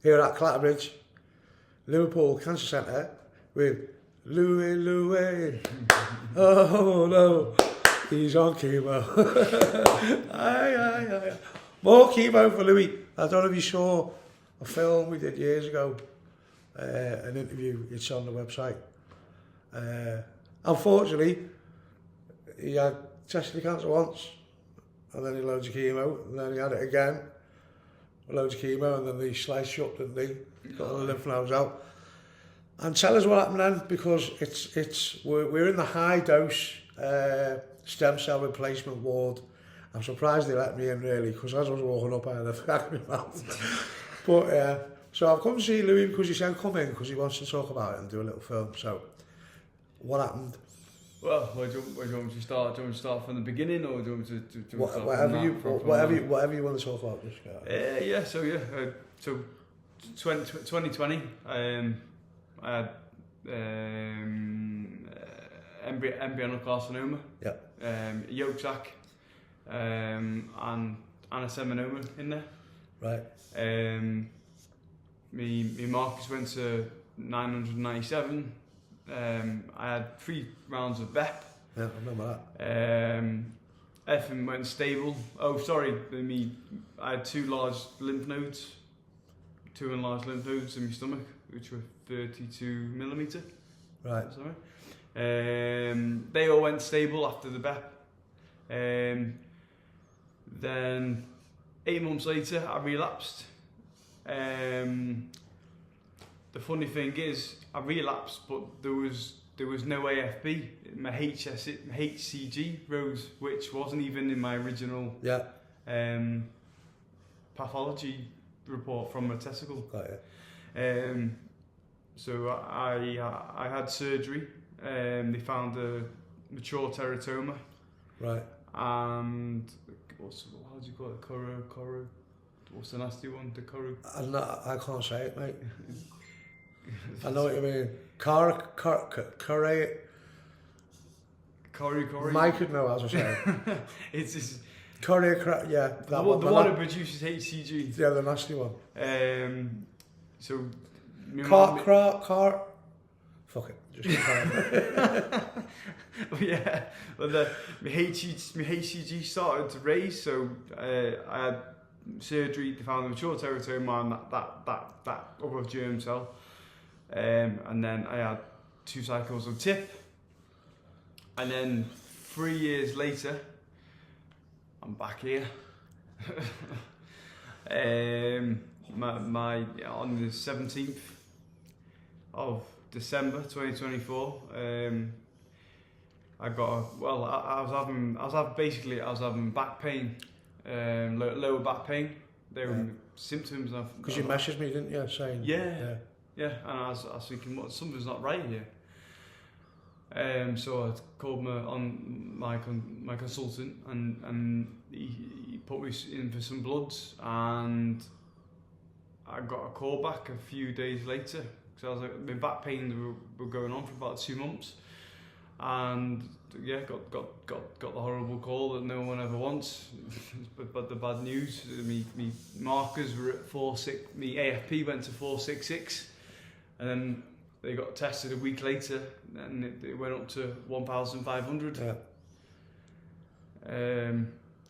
here at Clatterbridge, Liverpool Cancer Centre, with Louis. Oh no, he's on chemo. Aye. More chemo for Louis. I don't know if you saw a film we did years ago, an interview, it's on the website. Unfortunately, he had testicular cancer once, and then he had loads of chemo, and then he had it again, loads of chemo, and then they sliced you up, didn't they? Got all the lymph nodes out. And tell us what happened then, because we're in the high dose stem cell replacement ward. I'm surprised they let me in, really, because as I was walking up, I had a fag in my mouth. But so I've come to see Louis because he said come in because he wants to talk about it and do a little film. So what happened? Well, do you want me to start? Do you want me to start from the beginning, or do you want me to whatever you want to talk about? Just go. So 2020, I had embryonic carcinoma, yolk sac, and a seminoma in there. Right. My markers went to 997. I had 3 rounds of BEP. Yeah, I remember that. Everything went stable. Oh, sorry, I had 2 enlarged lymph nodes in my stomach, which were 32 millimetre. Right. Sorry. They all went stable after the BEP. Then 8 months later, I relapsed. The funny thing is, I relapsed, but there was no AFB. My HCG rose, which wasn't even in my original pathology report from my testicle. Got it. So I had surgery. They found a mature teratoma. Right. And how do you call it? What's the nasty one? I can't say it, mate. I know what you mean. Curry. Mike could know, as I say. It's just Curry, yeah. The one that produces HCG. Yeah, the nasty one. So. Car. Fuck it. Just yeah. Well, my HCG started to raise, so I had surgery. They found the mature teratoma and that other germ cell. And then I had 2 cycles of TIP, and then 3 years later, I'm back here. On the 17th of December 2024, I was having back pain, lower back pain. They were symptoms of. Because you messaged me, didn't you? Saying Yeah, and I was thinking, what, something's not right here. So I called my consultant, and he put me in for some bloods, and I got a call back a few days later. So I was like, my back pains were going on for about 2 months, and got the horrible call that no one ever wants. But the bad news, me markers were at 4.6. Me AFP went to 4.66. And then they got tested a week later, and it went up to 1,500. Yeah.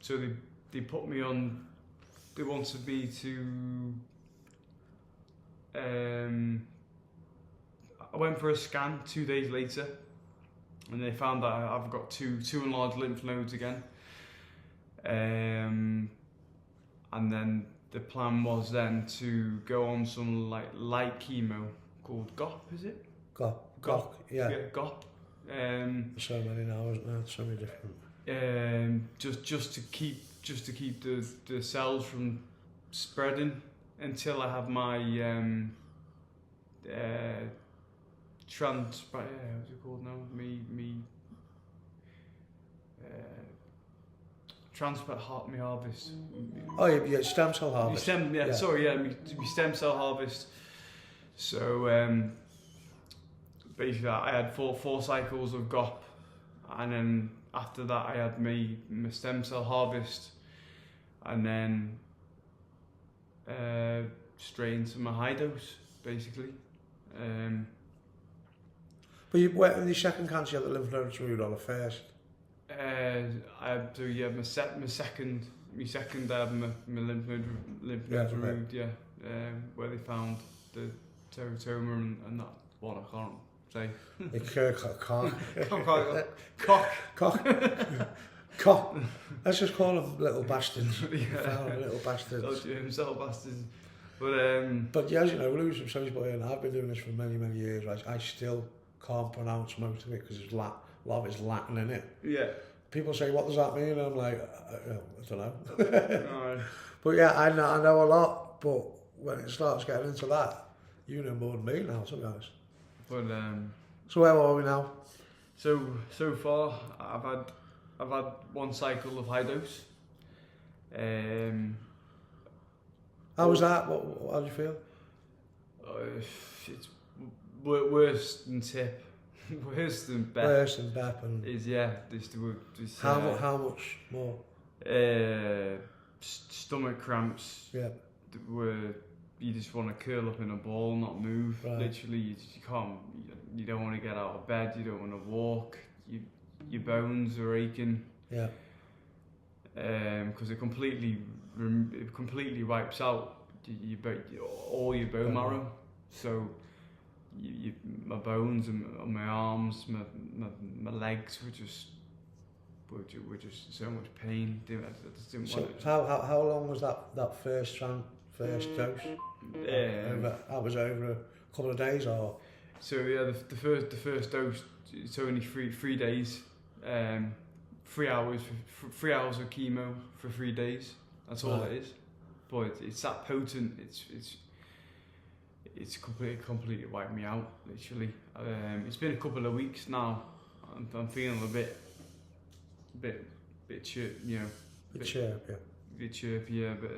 So they put me on. They wanted me to. I went for a scan 2 days later, and they found that I've got two enlarged lymph nodes again. And then the plan was then to go on some light chemo. Called GOP, is it? GOP, yeah. GOP. So many now, isn't there? So many different. Just to keep the cells from spreading until I have my what's it called now? Me harvest. Oh yeah, stem cell harvest. Me stem cell harvest. So basically, I had four cycles of GOP, and then after that, I had my stem cell harvest, and then straight into my high dose, basically. But you went in the second cancer, you had the lymph nodes removed on the first. I do, yeah, my second, I had my lymph nodes removed, yeah. Where they found the teratoma and that one, I can't say. Cock. Let's just call them little bastards. Yeah. Little bastards. Little bastards. But yeah, as you know, losing somebody's body, and I've been doing this for many, many years, right? I still can't pronounce most of it because there's a lot of it's Latin in it. Yeah. People say, what does that mean? And I'm like, I don't know. Right. But yeah, I know a lot, but when it starts getting into that, you know more than me now, to be honest. But so where are we now? So far, I've had one cycle of high dose. How was that? How did you feel? It's worse than tip, worse than BEP. Worse than BEP, and how much more? Stomach cramps. Yeah. Where you just want to curl up in a ball, not move. Right. Literally, you can't. You don't want to get out of bed. You don't want to walk. Your bones are aching. Yeah. Because it completely wipes out all your bone marrow. So my bones and my arms, my legs were just so much pain. I just didn't want it. How long was that first dose? That was over a couple of days, or? So yeah, the first dose. It's only 3 days. 3 hours of chemo for 3 days. That's all it is. But it's that potent. It's completely wiped me out. Literally. It's been a couple of weeks now. I'm feeling a bit chirp, you know. Bit chirp, yeah. Bit chirpy, yeah. But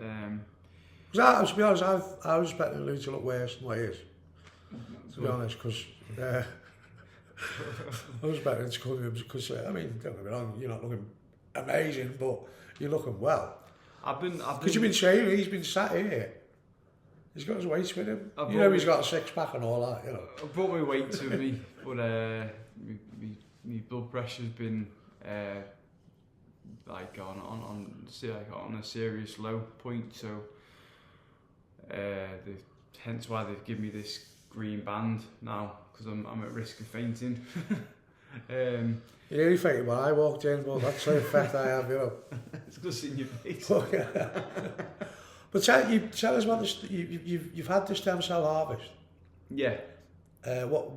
to be honest, I was expecting Lou to look worse than what he is. To be honest, because I was expecting to come in because I mean, don't get me wrong, you're not looking amazing, but you're looking well. Because you've been training, he's been sat here. He's got his weights with him. He's got a six-pack and all that, you know. I brought my weight to me, but my blood pressure's been on a serious low point, so hence why they've given me this green band now, because I'm at risk of fainting. You nearly fainted when I walked in, but that's the effect I have, you know. It's good seeing your face. But tell us about this. You've had the stem cell harvest. Yeah. What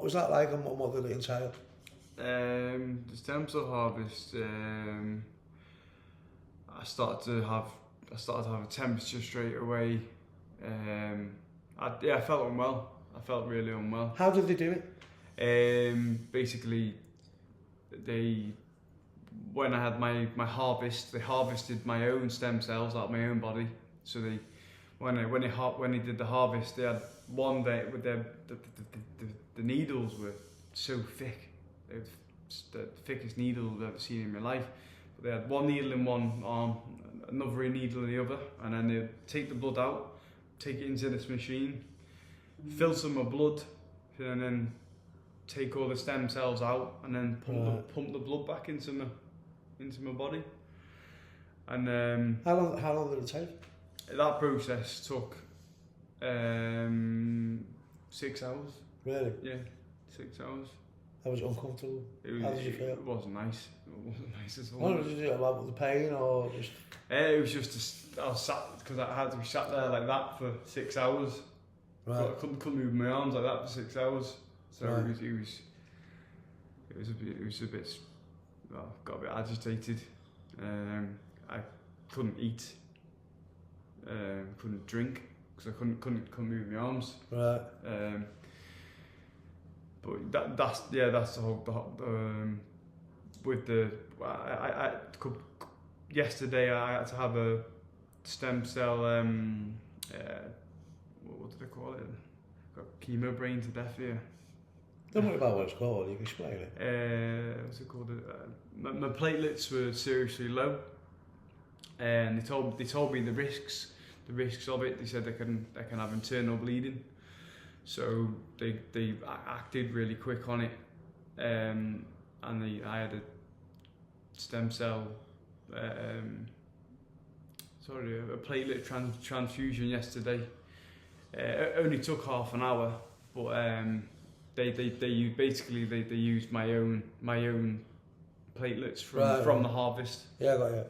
was that like, and what did it entail? The stem cell harvest. I started to have a temperature straight away. I felt unwell. I felt really unwell. How did they do it? Basically, when I had my harvest, they harvested my own stem cells out of my own body. So when they did the harvest, they had one day with the needles were so thick. They were the thickest needle I've ever seen in my life. But they had one needle in one arm, another needle in the other, and then they'd take the blood out, take it into this machine, fill some of blood, and then take all the stem cells out, and then pump the blood back into my body. And how long did it take? That process took 6 hours. Really? Yeah, 6 hours. That was uncomfortable. How did you feel? It wasn't nice. It wasn't nice at all. What did you do about the pain, or just? It was just I was sat because I had to be sat there like that for 6 hours. Right. I couldn't move my arms like that for 6 hours. So right. it was a bit. Well, got a bit agitated. I couldn't eat. Couldn't drink because I couldn't move my arms. Right. But that's the whole with the yesterday I had to have a stem cell what did I call it? Got chemo brain to death here. Don't worry about what it's called, you can explain it. What's it called? My platelets were seriously low, and they told me the risks risks of it. They said they can have internal bleeding, so they acted really quick on it, and I had a stem cell, a platelet transfusion yesterday. It only took half an hour, but they used my own platelets from the harvest. Yeah, I got you.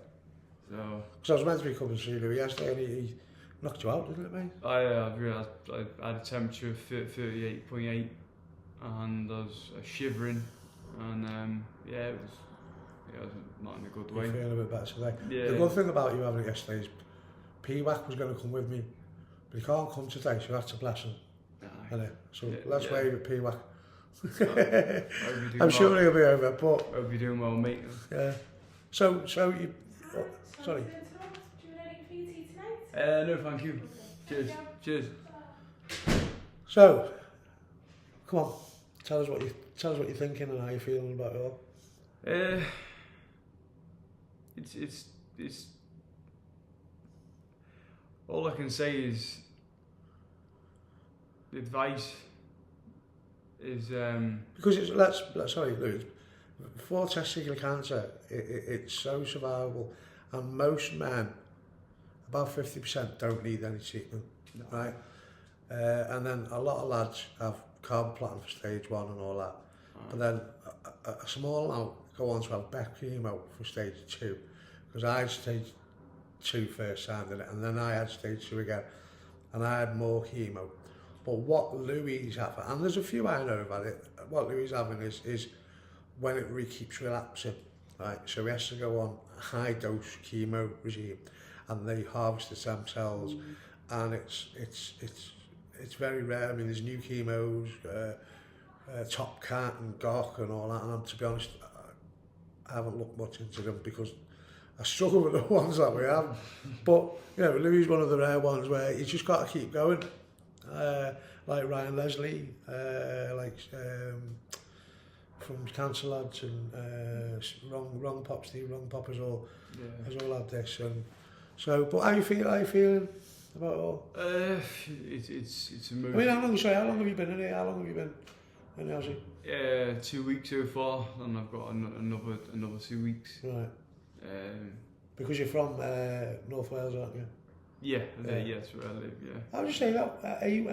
So, because I was meant to be coming to see you yesterday, and he knocked you out, didn't it, mate? I realised I had a temperature of 38.8, and I was shivering, and it was not in a good way. You feel a bit better today. Yeah. The good thing about you having it yesterday is PWAC was going to come with me, but he can't come today, so that's a blessing. So let's wave at PWAC. I'm sure he'll be over, but hope you're doing well, mate. Yeah. So you. Oh, sorry. Do you want any PT tonight? No, thank you. Cheers. So, come on, tell us what you're thinking and how you're feeling about it all. It's all I can say is the advice is because let's sorry, Louis, for testicular cancer, it's so survivable, and most men, about 50%, don't need any treatment, right? And then a lot of lads have carboplatin for stage 1 and all that, but then a small amount go on to have Beck chemo for stage 2, because I had stage 2 first time, did it? And then I had stage 2 again, and I had more chemo. But what Louis having, and there's a few I know about it, what Louis having is when it keeps relapsing, right? So he has to go on a high dose chemo regime, and they harvest the stem cells, and it's very rare. I mean, there's new chemos, Top Cat and Gok and all that, and to be honest, I haven't looked much into them because I struggle with the ones that we have. But you know, Louis is one of the rare ones where you just got to keep going. Like Ryan Leslie, from Cancer Lads, and Wrong Pop, Steve Wrong Pop has all had this. And so, but how you feeling about it all? It's a move. I mean, how long have you been in here? How long have you been in Aussie? 2 weeks so far, and I've got another 2 weeks. Right. Because you're from North Wales, aren't you? Yeah, that's where I live. Yeah. How would you say that? Are you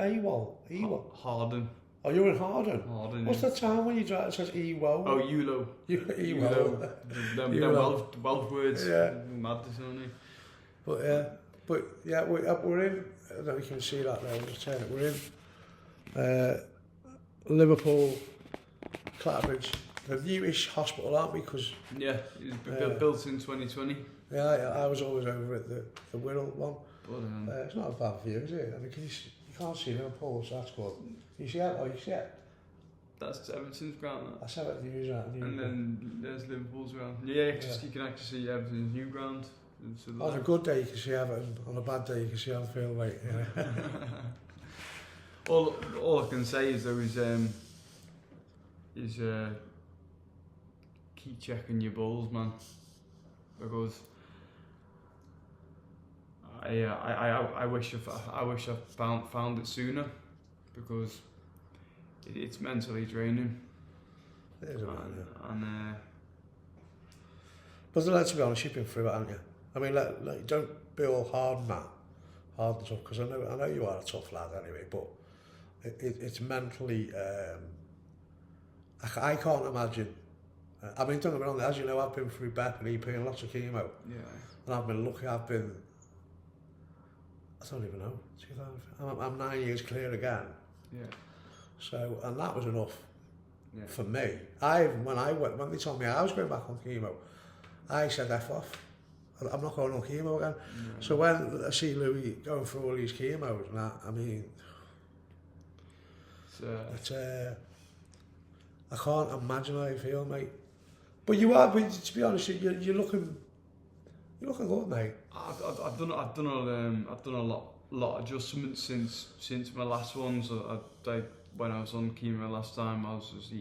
Harden. Oh, you're in Harden. What's the town when you drive? It says Ewo. Oh, Ulo. Ewo. Them Welsh words. Yeah. Madness, aren't they? But we're in. I don't know if you can see that there. I'll just turn it. We're in Liverpool, Clatterbridge, the newish hospital, aren't we? Because it was built in 2020. Yeah, I was always over at the Wirral one. But, it's not a bad view, is it? I mean, you can't see Liverpool, so that's good. You see it? Oh, you see it? That's Everton's ground. That's Everton's ground. And then there's Liverpool's ground. Yeah, you can actually see Everton's new ground. On a good day you can see Everton, on a bad day you can see Anfield, mate. Yeah. all I can say is though is keep checking your balls, man, because I wish I found it sooner, because it's mentally draining. It is, and but let's be honest, you've been through it, haven't you? I mean, don't be all hard and tough, because I know you are a tough lad anyway, but it's mentally, I can't imagine. I mean, don't get me wrong, as you know, I've been through BEP and EP and lots of chemo. Yeah. And I've been lucky, I don't even know, I'm 9 years clear again. Yeah. So, and that was enough for me. When they told me I was going back on chemo, I said F off. I'm not going on chemo again. No. So when I see Louis going through all these chemos and that, I mean, I can't imagine how you feel, mate. But you are, to be honest, you're looking good, mate. I've done a lot of adjustments since my last ones. When I was on chemo last time, I was just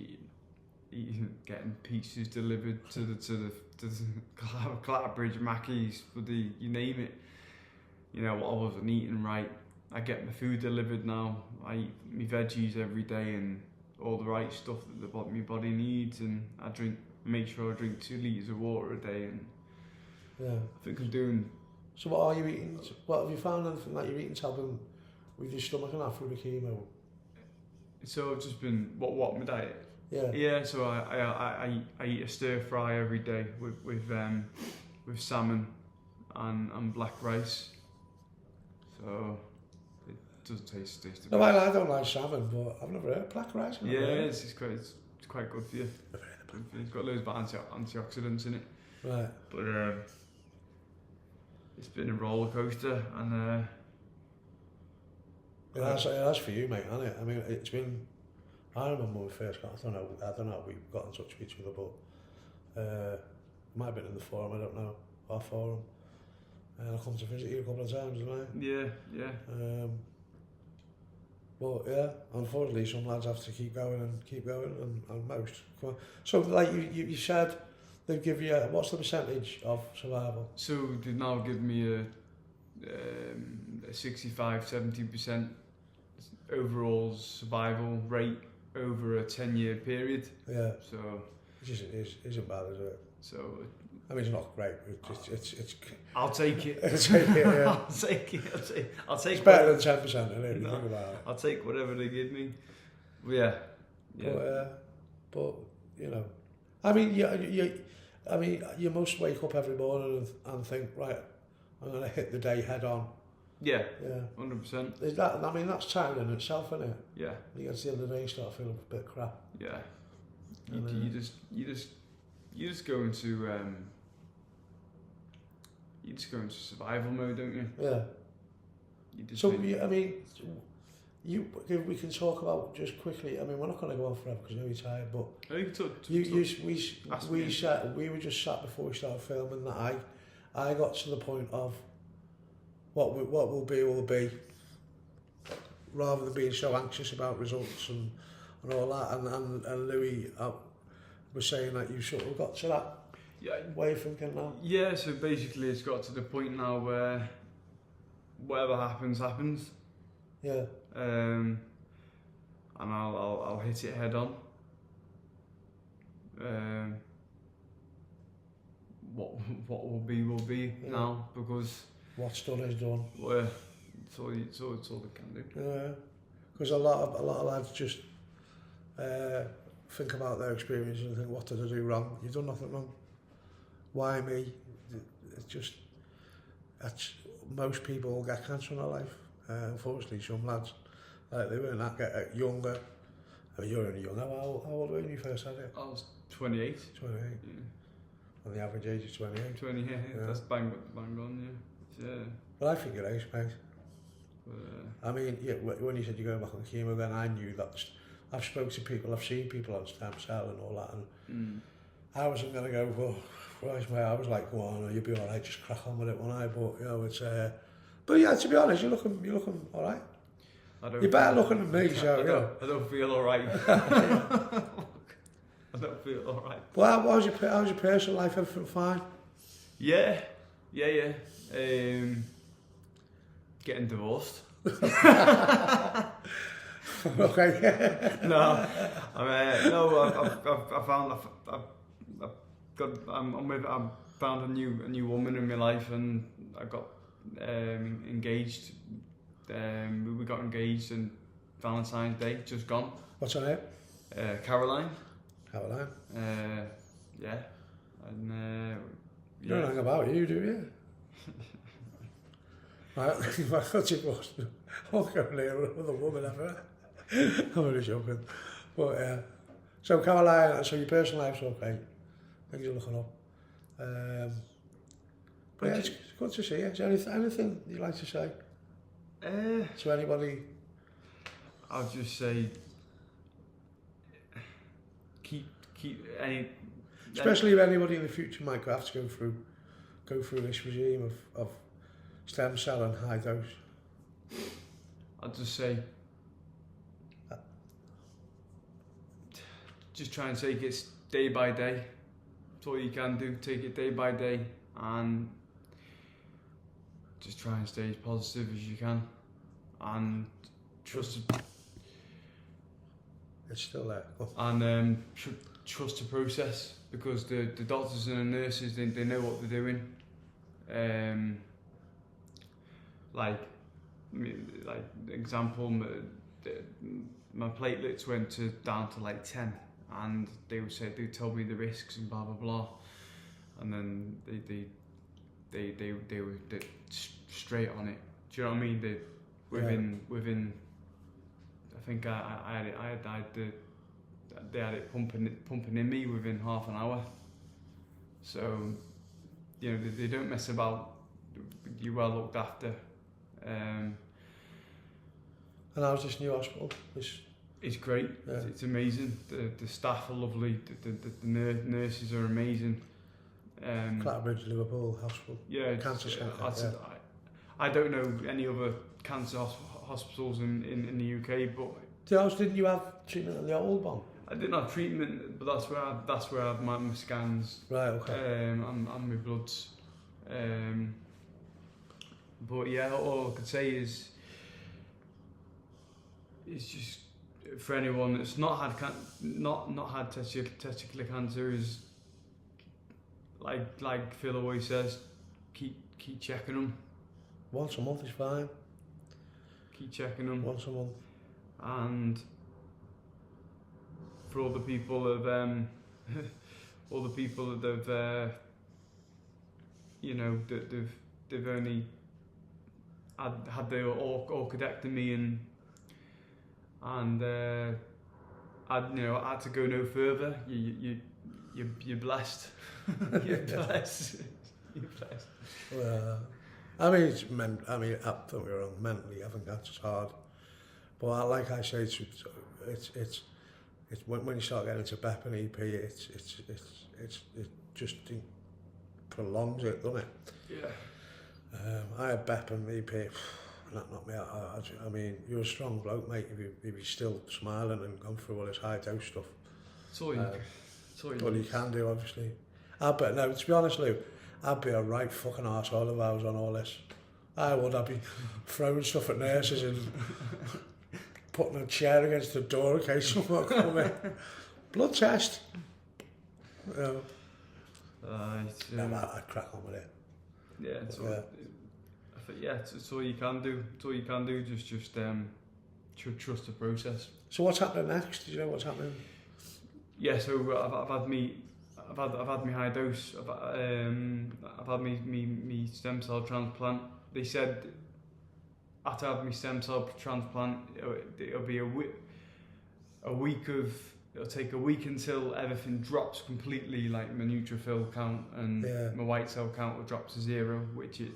eating, getting pizzas delivered to the Clatterbridge, Mackey's, you name it. you know, I wasn't eating right. I get my food delivered now. I eat my veggies every day and all the right stuff that my body needs, and make sure I drink 2 litres of water a day, and Yeah. I think I'm doing. So what are you eating? What have you found anything that you're eating to help with your stomach and that through the chemo? So I've just been what my diet. Yeah. Yeah. So I eat a stir fry every day with salmon and black rice. So it does taste No, I don't like salmon, but I've never heard of black rice. Yeah, it's quite good for you. It's got loads of antioxidants in it. Right. But it's been a roller coaster, and It has for you, mate, hasn't it? I mean, it's been. I remember when we first got. I don't know how we got in touch with each other, but it might have been in the forum. I don't know our forum. And I come to visit you a couple of times, didn't I? yeah. But yeah, unfortunately, some lads have to keep going, and most. So, like you said, they give you what's the percentage of survival? So they've now given me a 65-70% overall survival rate over a 10-year period. Yeah. So Which isn't bad, is it? So I mean, it's not great. It's I'll take it. Yeah. I'll take it. I'll take. It's better than 10%, isn't it? No, Think about it. I'll take whatever they give me. But yeah. But you know, I mean, you must wake up every morning and think, right, I'm going to hit the day head on. Yeah. Yeah. 100%. Is that? I mean, that's tiring in itself, isn't it? Yeah. You get to the end of the day, you start feeling a bit crap. Yeah. You just go into survival mode, don't you? Yeah. So I mean, we can talk about just quickly. I mean, we're not going to go on forever because I know you're tired. But you can talk. We were just sat before we started filming that I got to the point of what will be, rather than being so anxious about results and all that. And Louis was saying that you sort of got to that way of thinking now. Yeah. So basically, it's got to the point now where whatever happens. Yeah. And I'll hit it head on. What will be now, because what's done is done. Well, it's all they can do. Yeah, because a lot of lads just think about their experience and think, what did I do wrong? You've done nothing wrong. Why me? It's just most people will get cancer in their life. Unfortunately, some lads, like they weren't that younger. I mean, you're only young. How old were you when you first had it? I was 28. 28. Yeah. And the average age is 28. 20, yeah. That's bang on, yeah. But I think you're ace, mate. I mean, yeah, when you said you're going back on chemo, then I knew that. I've spoken to people, I've seen people on stem cell and all that, and I wasn't going to go, well, Christ, mate, I was like, go on, you'll be all right, just crack on with it, won't I? But, you know, it's... but yeah, to be honest, you're looking all right. You're better looking than me, so, I don't feel all right. I don't feel all right. Well, how's your personal life? Everything fine? Yeah. Getting divorced. Okay. No, I found a new woman in my life, and I got engaged. We got engaged on Valentine's Day, just gone. What's her name? Caroline. Caroline. Yeah. And you don't know about you, do you? I thought you was. I'll go there with another woman ever. I'm only joking. But so Caroline, so your personal life's okay. Things are looking up. But yeah, it's good to see you. Is there anything you'd like to say to anybody? I'll just say keep any. Especially if anybody in the future might have to go through this regime of stem cell and high dose. I'll just say, just try and take it day by day. That's all you can do. Take it day by day, and just try and stay as positive as you can, and trust. It's still there. Oh. And trust the process, because the doctors and the nurses, they know what they're doing. Like example, my platelets went down to like 10, and they told me the risks and blah blah blah, and then they were straight on it. Do you know what I mean? Within I think they had it pumping in me within half an hour. So, you know, they don't mess about. You're well looked after. And how's this new hospital? It's great. Yeah. It's amazing. The staff are lovely. The nurses are amazing. Clatterbridge, Liverpool Hospital. Yeah, cancer centre. I don't know any other cancer hospitals in the UK, but didn't you have treatment at the old one? I didn't have treatment, but that's where I have my scans. Right. Okay. And my bloods. But yeah, all I could say is, it's just for anyone that's not had testicular cancer, is like Phil always says, keep checking them. Once a month is fine. Keep checking them. Once a month. And for all the people that have you know, that they've only had their orchidectomy and I had to go no further. You're blessed. You're blessed. You're blessed. Well, I mean, don't get me wrong, mentally, I think that's hard. But like I say, it's when you start getting into BEP and EP, it just prolongs it, doesn't it? Yeah. I had BEP and EP, and that knocked me out. I mean, you're a strong bloke, mate, if you're still smiling and going through all this high dose stuff. It's all you can do, obviously. To be honest, Lou, I'd be a right fucking arsehole if I was on all this. I would. I'd be throwing stuff at nurses and putting a chair against the door in case someone come in. Blood test. You know. I'd crack on with it. Yeah, it's all you can do. It's all you can do. Just trust the process. So what's happening next? Do you know what's happening? Yeah, so I've had my high dose. I've had me stem cell transplant. They said after I have my stem cell transplant, it'll be a week of. It'll take a week until everything drops completely, like my neutrophil count and my white cell count will drop to 0, which it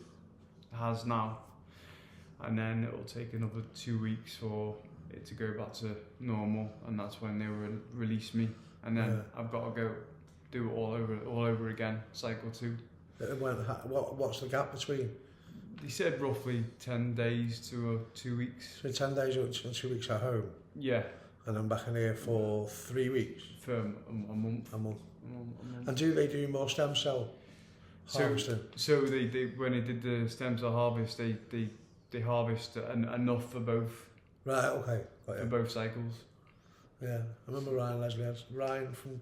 has now. And then it'll take another 2 weeks for it to go back to normal, and that's when they will release me. And then I've got to go do it all over again, cycle 2. What's the gap between? They said roughly 10 days to 2 weeks. So 10 days and 2 weeks at home? Yeah. And I'm back in here for 3 weeks? For a month. A month. And do they do more stem cell harvesting? So they when they did the stem cell harvest, they harvest enough for both. Right, okay. For both cycles. Yeah, I remember Ryan from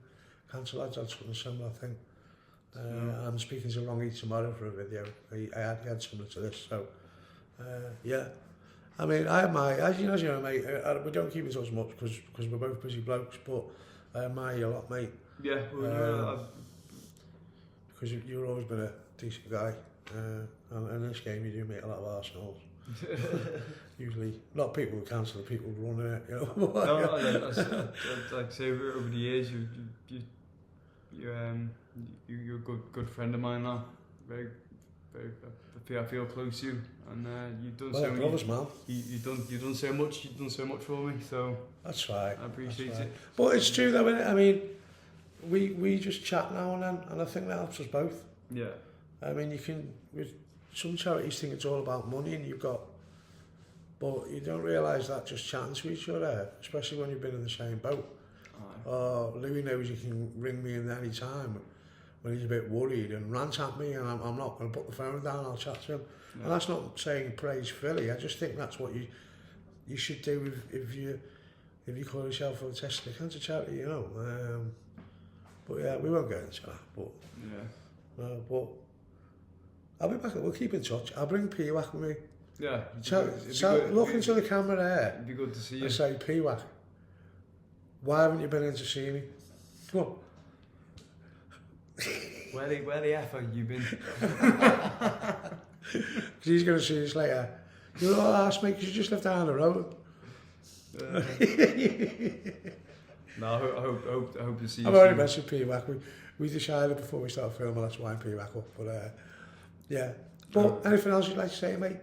Cancer Lads had something similar, I think. I'm speaking to Rongy tomorrow for a video. He had similar to this, so yeah. I mean, I admire, as you know, mate, we don't keep in touch much because we're both busy blokes, but I admire you a lot, mate. Yeah, because you've always been a decent guy, and in this game you do meet a lot of arsenals. Usually, not people with cancer, people running it, you know. Like I say, over the years, you're a good friend of mine now. Very, I feel close to you, and you've done so much. Brothers, man. You've done so much. You've done so much for me. So that's right. I appreciate it. But it's true though, isn't it? I mean, we just chat now and then, and I think that helps us both. Yeah. I mean, you can. With some charities think it's all about money, and but you don't realise that just chatting to each other, especially when you've been in the same boat. Louis knows he can ring me in any time. when he's a bit worried and rants at me, and I'm not going to put the phone down, I'll chat to him. Yeah. And that's not saying praise Philly, I just think that's what you should do if you call yourself a testing cancer charity, you know. But yeah, we won't get into that, but but I'll be back, we'll keep in touch. I'll bring P-Wack with me. Yeah. Look into the camera there. It'd be good to see you. And say, P-Wack, why haven't you been in to see me? Come on. Where the F have you been? Because he's going to see us later. You're all asked me because you just live down the road. No, I hope to see you. I've already mentioned P-Wack. We decided before we started filming, let's wind P-Wack up. But yeah. But anything else you'd like to say, mate?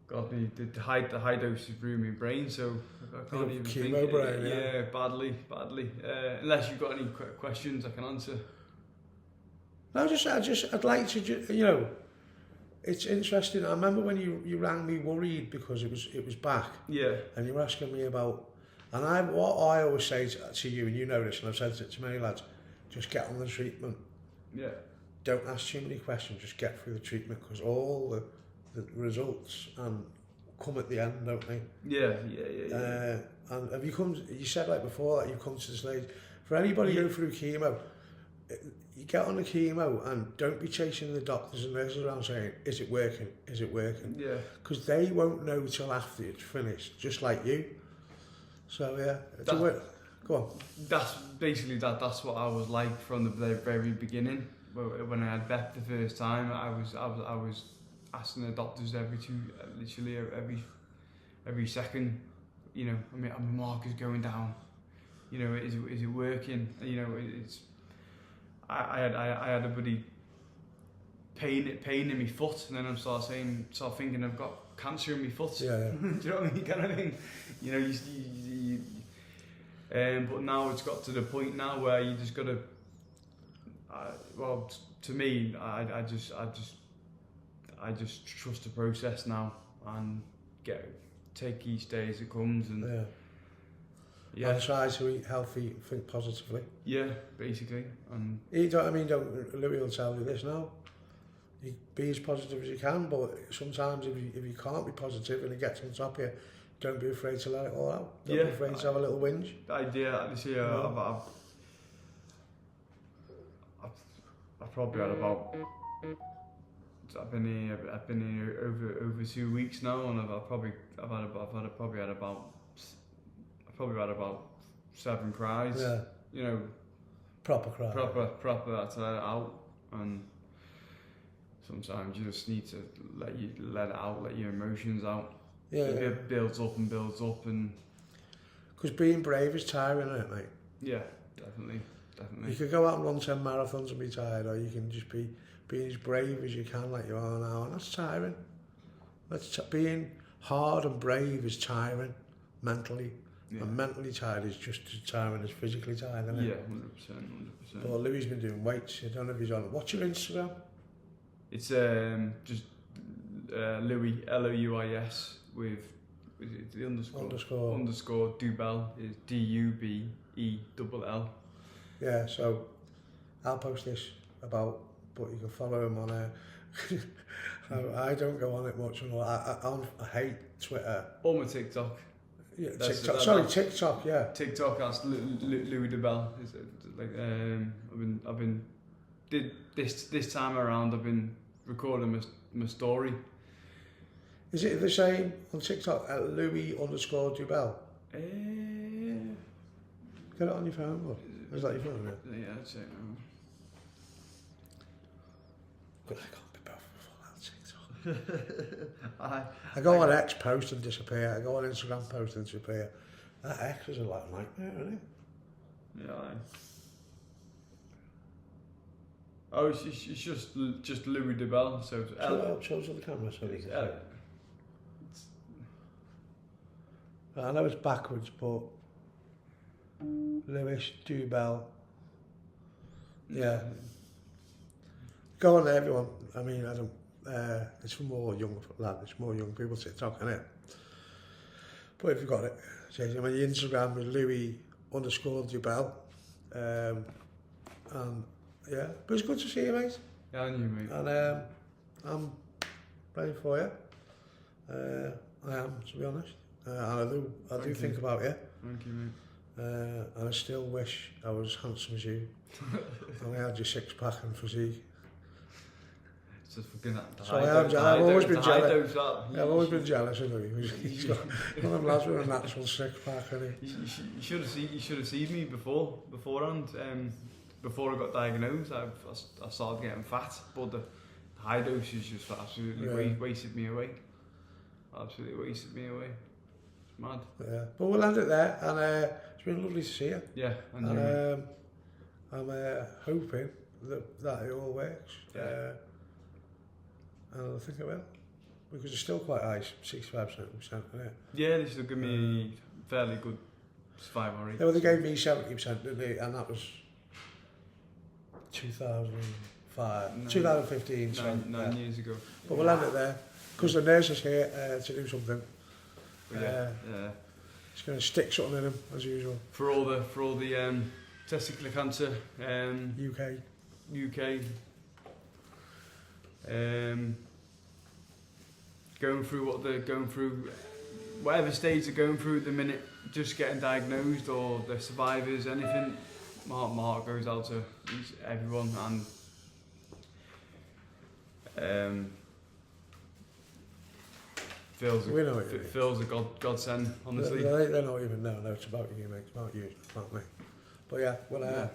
God, the high dose of ruined my brain, so I can't even chemo think. brain, yeah, badly. Unless you've got any questions, I can answer. No, I'd like to, you know, it's interesting. I remember when you rang me worried because it was back. Yeah. And you were asking me about, and what I always say to you, and you know this, and I've said it to many lads, just get on the treatment. Yeah. Don't ask too many questions, just get through the treatment, because all the results come at the end, don't they? Yeah. And have you said like before that you've come to the stage, for anybody going through chemo, you get on the chemo and don't be chasing the doctors and nurses around saying, is it working? Yeah. Because they won't know till after it's finished, just like you. So yeah, go on. That's basically that's what I was like from the very beginning. When I had Beth the first time, I was asking the doctors literally every second, you know, I mean, my marker's going down, you know, is it working? You know, I had a bloody pain in my foot, and then I start thinking I've got cancer in my foot. Yeah. Do you know what I mean? Kind of thing. You know, but now it's got to the point now where you just got to. Well, to me, I just trust the process now and take each day as it comes, and and try to eat healthy, think positively. Yeah, basically. And Louis will tell you this now. You be as positive as you can, but sometimes if you can't be positive and it gets on top of you, don't be afraid to let it all out. Don't be afraid to have a little whinge. I've probably had about. I've been here over 2 weeks now, and I've probably had about 7 cries. Yeah. You know. Proper cry. Proper. That's let it out, and sometimes you just need to let it out, let your emotions out. Yeah. It builds up, and. Because being brave is tiring, isn't it, mate? Yeah, definitely. You could go out and run 10 marathons and be tired, or you can just be as brave as you can, like you are now, and that's tiring. Being hard and brave is tiring, mentally. Yeah. And mentally tired is just as tiring as physically tired, isn't it? Yeah, 100%. But Louis been doing weights. I don't know if he's on it. What's your Instagram? It's just Louis, Louis, with the underscore Dubell is Dubell. Yeah, so I'll post this about, but you can follow him on I don't go on it much. I hate Twitter. Or my TikTok. Yeah, TikTok, yeah. TikTok as Louis Dobell. I've been this time around. I've been recording my story. Is it the same on TikTok at Louis_Dobell? Get it on your phone, look. Is that your phone? Yeah, I'd say no. But I can't be both before that TikTok. I go on X post and disappear. I go on Instagram post and disappear. That X is a lot of nightmare, isn't it? Yeah. Oh, it's just Louis Dobell. So show to the camera so you can see. I know it's backwards, but Louis Dobell. Yeah. Go on there, everyone. I mean, I don't. It's for more young lads. It's more young people TikTok, isn't it? But if you've got it, change it. I mean, your Instagram is Louis_Dobell, And yeah, but it's good to see you, mate. Yeah, and you, mate. And I'm ready for you. I am, to be honest. And I do think about you. Thank you, mate. And I still wish I was as handsome as you. And I had your six-pack and physique. It's just fucking that. So I've always been jealous. I've always been jealous of him. He's got one of them lads with a natural six-pack. You should have seen me beforehand. Before I got diagnosed, I started getting fat, but the high doses just absolutely wasted me away. Absolutely wasted me away. It's mad. Yeah, but we'll end it there, and it's been lovely to see you. Yeah, and I'm hoping that it all works. Yeah. And I think it will, because it's still quite high, 65%, isn't it? Yeah, this will give me fairly good survival rate. Yeah, well, they gave me 70%, didn't they? And that was 2015, so nine years ago. But we'll end it there, because the nurse is here to do something. Yeah. He's going to stick something in him, as usual. For all the testicular cancer, UK. Going through what they're going through, whatever stage they're going through at the minute, just getting diagnosed or the survivors, anything. My heart goes out to everyone, and feels a godsend, honestly. They don't even know. No, it's about you, mate. It's about you, it's about me. But yeah, well, yeah,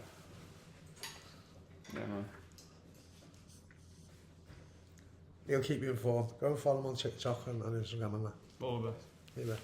man. He'll keep you informed. Go and follow him on TikTok and Instagram and that. All the best. See you later.